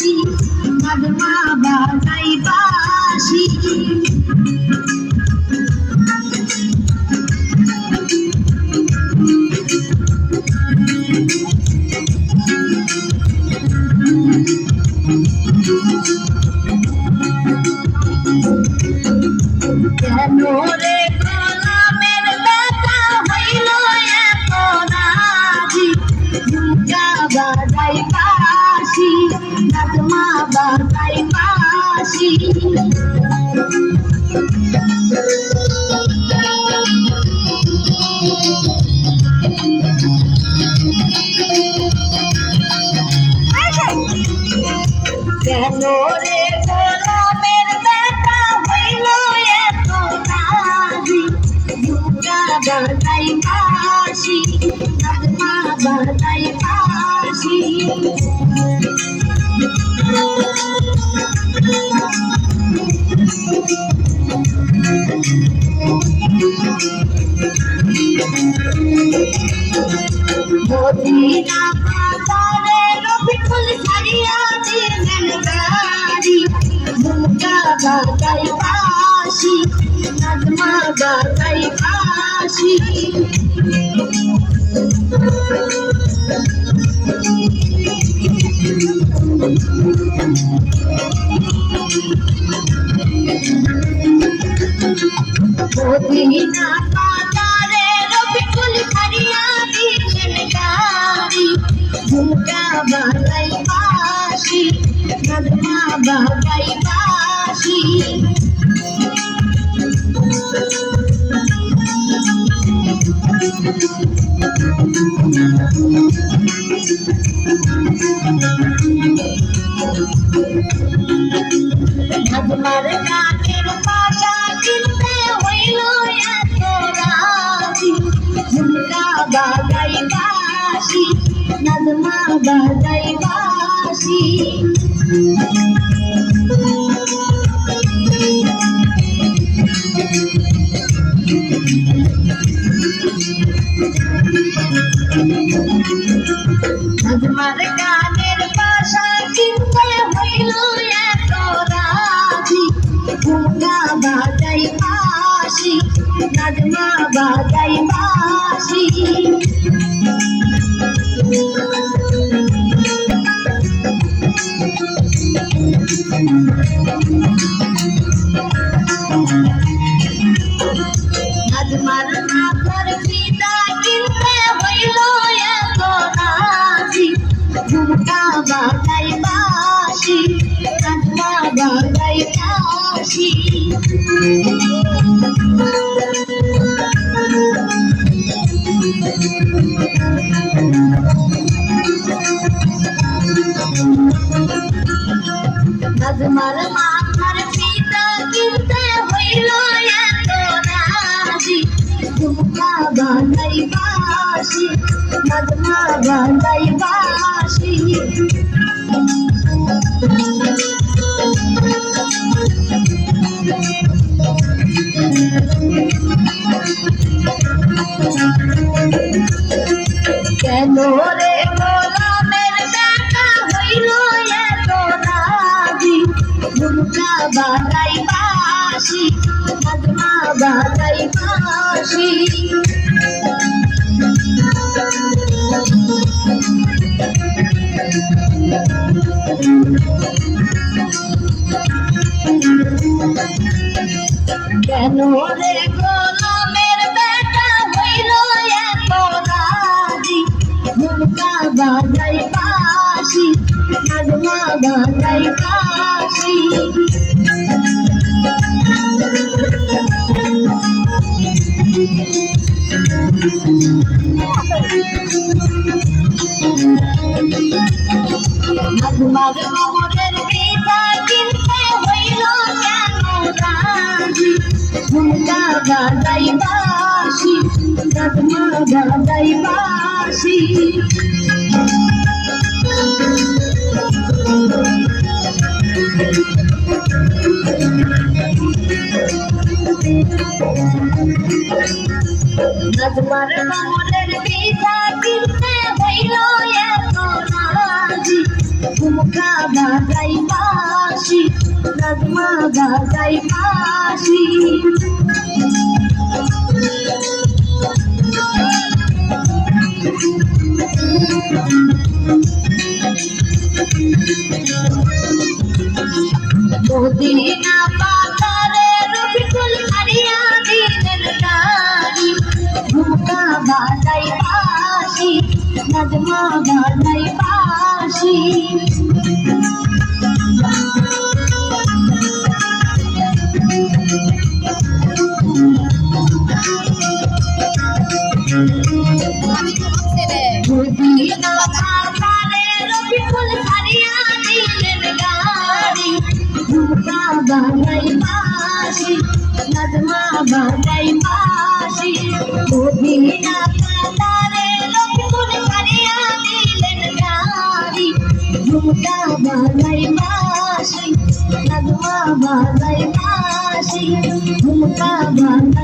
বাসি নদমা বাজাই বাসি কেন রে গোলামের বেটা হইল এত রাজি ঝুমকা বাজাই বাসি নদমা বাজাই বাসি কেন রে গোলামের বেটা হইল এত রাজি ঝুমকা বাজাই বাসি নদমা বাজাই বাসি মদিনা বাজারে রফিকুল ছাড়িয়া দিলেন গাড়ি ঝুমকা বাজাই বাসি নদমা বাজাই বাসি মদিনা বাজারে রফিকুল ছাড়িয়া দিলেন গাড়ি ঝুমকা বাজাই বাসি নদমা বাজাই বাসি নদমার গানের পাশা কিনতে হইল এত রাজি ঝুমকা বাজাই বাসি নদমা বাজাই বাসি নদমার গানের পাশা কিনতে হইল এত রাজি ঝুমকা বাজাই বাসি নদমা বাজাই বাসি নদমার মাথার ফিতা কিনতে হইল এত রাজি ঝুমকা বাজাই বাসি নদমা বাজাই বাসি নদমার মাথার ফিতা কিনতে হইল এত রাজি ঝুমকা বাজাই বাসি নদমা বাজাই বাসি কেন রে গোলামের বেটা হইল এত রাজি ঝুমকা বাজাই বাসি নদমা বাজাই বাসি কেন রে গোলামের বেটা হইল এত রাজি ঝুমকা বাজাই বাসি নদমা বাজাই বাসি নদমার মোহরের পিতা কিনতে হইল কেন রাজি ঝুমকা বাজাই বাসি নদমা বাজাই বাসি নদমার মোহরের পিতা কিনতে হইল এত রাজি ঝুমকা বাজাই বাঁশি নজমা বাজাই বাঁশি মদিনা পাতারে রবিকুল ছাড়িয়া দিলেন গাড়ি ঝুমকা বাজাই বাঁশি নজমা বাজাই বাঁশি মদিনা পাতারে রবিকুল ছাড়িয়া দিলেন গাড়ি ঝুমকা বাজাই বাঁশি নজমা বাজাই বাঁশি মদিনা পাতারে রবিকুল ছাড়িয়া দিলেন গাড়ি ঝুমকা বাজাই বাঁশি নজমা বাজাই বাঁশি ঝুমকা বাজাই